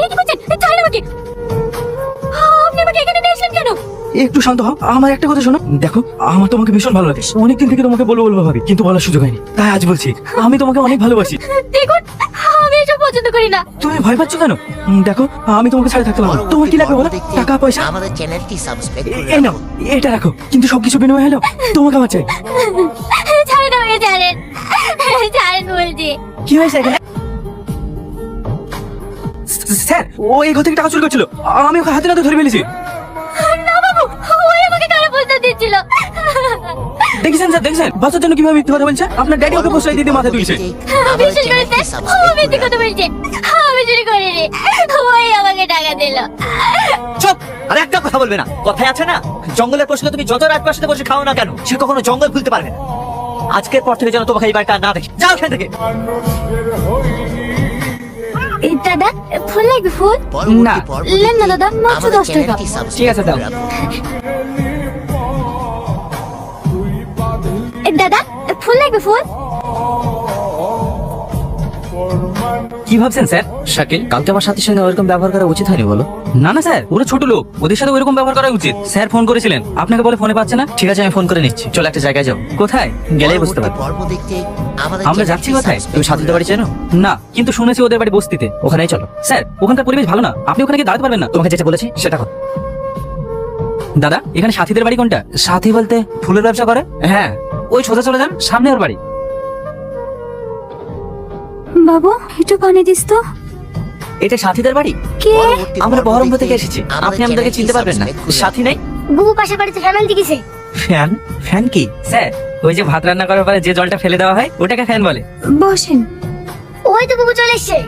এই কি করছেন? ছাড়েন আমাকে। আপনি আমাকে এখানে নিয়ে আসলেন কেন? একটু শান্ত হও, আমার একটা কথা শোনো। দেখো, আমার তোমাকে ভীষণ ভালো লাগে। অনেকদিন থেকে তোমাকে বলবো বলবো ভাবি, কিন্তু বলার সুযোগ হয়নি। তাই আজ বলছি, আমি তোমাকে অনেক ভালোবাসি। দেখুন, আমি এসব পছন্দ করি না। তুমি ভয় পাচ্ছ কেন? দেখো, আমি তোমাকে ছাড়ে থাকতে পারবো না। তোমার কি লাগবে বলো? টাকা পয়সা? আমাদের চ্যানেলটি সাবস্ক্রাইব এই নাও, এটা রাখো। কিন্তু সবকিছু বিনিময়ে হলো তোমাকে আমার চাই। ছাড়েন আমাকে, ছাড়েন। ছাড়েন বলছি। কি হয়েছে এখানে? স্যার, ও এই ঘর থেকে টাকা চুরি করছিল। আমি ওকে হাতে নাতে ধরে ফেলেছি। না বাবু, ওই আমাকে কারো প্রস্তাব দিচ্ছিল। দেখেছেন স্যার, দেখেছেন বাচ্চার জন্য কিভাবে মিথ্যে কথা বলছে? আপনার ড্যাডি ওকে বসে দিতে মাথা তুলছে। বিশেষ করে স্যার, ও মিথ্যে কথা বলছে। আমি চুরি করিনি, ওই আমাকে টাকা দিল। চুপ! আর একটা কথা বলবে না। কথায় আছে না, জঙ্গলের প্রশ্ন তুমি যত রাত পাশে বসে খাও না কেন, সে কখনো জঙ্গল ভুলতে পারবে না। আজকের পর থেকে যেন তোমাকে এই বাড়িটা না দেখি। যাও এখান থেকে। এই দাদা, ফুল লাগবে? ফুল না। নেন না দাদা, মাত্র 10 টাকা। ঠিক আছে, দাও। দাদা, ফুল লাগবে? ফুল কি ভাবছেন স্যার? শাকিল, কালকে আমার সাথীর সঙ্গে ওরকম ব্যবহার করা উচিত হয়নি বলো? না না স্যার, ওরা ছোট লোক, ওদের সাথে ওইরকম ব্যবহার করা উচিত। স্যার ফোন করেছিলেন, আপনাকে বলে ফোনে পাচ্ছে না। ঠিক আছে, আমি ফোন করে নিচ্ছি। চলো একটা জায়গায় যাও। কোথায়? গেলেই বুঝতে পারবে। পর্ব দেখতে আমাদের আমরা যাচ্ছি কোথায়? তুমি সাথীদের বাড়ি চেনো? না, কিন্তু শুনেছি ওদের বাড়ি বস্তিতে। ওখানেই চলো। স্যার, ওখানকার পরিবেশ ভালো না, আপনি ওখানে গিয়ে দাঁড়াতে পারবেন না। তোমাকে যেটা বলেছি সেটা করো। দাদা, এখানে সাথীদের বাড়ি কোনটা? সাথী বলতে ফুলের ব্যবসা করে? হ্যাঁ, ওই সোজা চলে যান, সামনে ওর বাড়ি। বাবু, একটু পানি দিস তো। এটা সাথীদের বাড়ি? কে? আমরা বহরমপুর থেকে এসেছি। আপনি আমাদেরকে চিনতে পারবেন না। সাথী নেই? বুবু পাশে বাড়িতে ফ্যান দিকেছে। ফ্যান? ফ্যান কি? স্যার, ওই যে ভাত রান্না করার পরে যে জলটা ফেলে দেওয়া হয়, ওটাকে ফ্যান বলে। বসেন। ওই তো বুবু চলে এসেছে।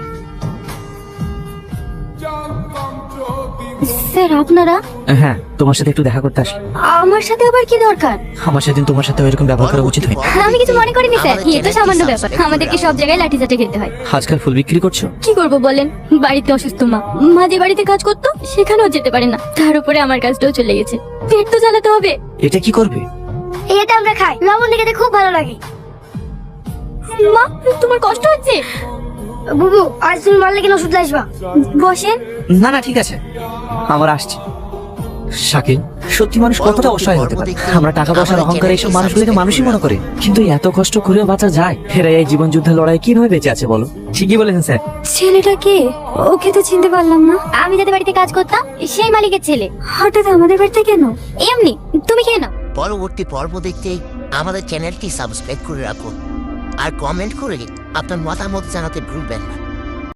স্যার, আপনারা? হ্যাঁ, তোমার সাথে একটু দেখা করতে আসি। আমার সাথে আবার কি দরকার? আমার সেদিন তোমার সাথে এরকম ব্যবহার করা উচিত হয়নি। আমি কিছু মনে করিনি স্যার, এটা সামান্য ব্যাপার। আমাদেরকে সব জায়গায় লাঠিচাটা খেতে হয়। আজকাল ফুল বিক্রি করছো? কি করব বলেন, বাড়িতে অসুস্থ মা। মা যে বাড়িতে কাজ করতো সেখানেও যেতে পারে না, তার উপরে আমার কাজটাও চলে গেছে। পেট তো চালাতে হবে। এটা কি করবে? এটা আমরা খাই, লবণ খেতে খুব ভালো লাগে। মা, তোমার কষ্ট হচ্ছে? বুবু, আজ তুমি মারলে কেন ওষুধ আসবা? বসেন। না না, ঠিক আছে, আমার আসছি। শাকিল, সত্যি মানুষ কতটা অসহায় হতে পারে। আমরা টাকা পয়সার অহংকারে এইসব মানুষগুলিকে মানুষই মনে করে, কিন্তু এত কষ্ট করেও বাঁচা যায়? এরা এই জীবন যুদ্ধের লড়াই কিভাবে বেঁচে আছে বলো? ঠিকই বলেছেন স্যার। ছেলেটা কে? ওকে তো চিনতে পারলাম না। আমি যাদের বাড়িতে কাজ করতাম সেই মালিকের ছেলে। হঠাৎ আমাদের বাড়িতে কেন? এমনি। তুমি কে না? পরবর্তী পর্ব দেখতে আমাদের চ্যানেলটি সাবস্ক্রাইব করে রাখুন আর কমেন্ট করে আপনার মতামত জানাতে ভুলবেন না।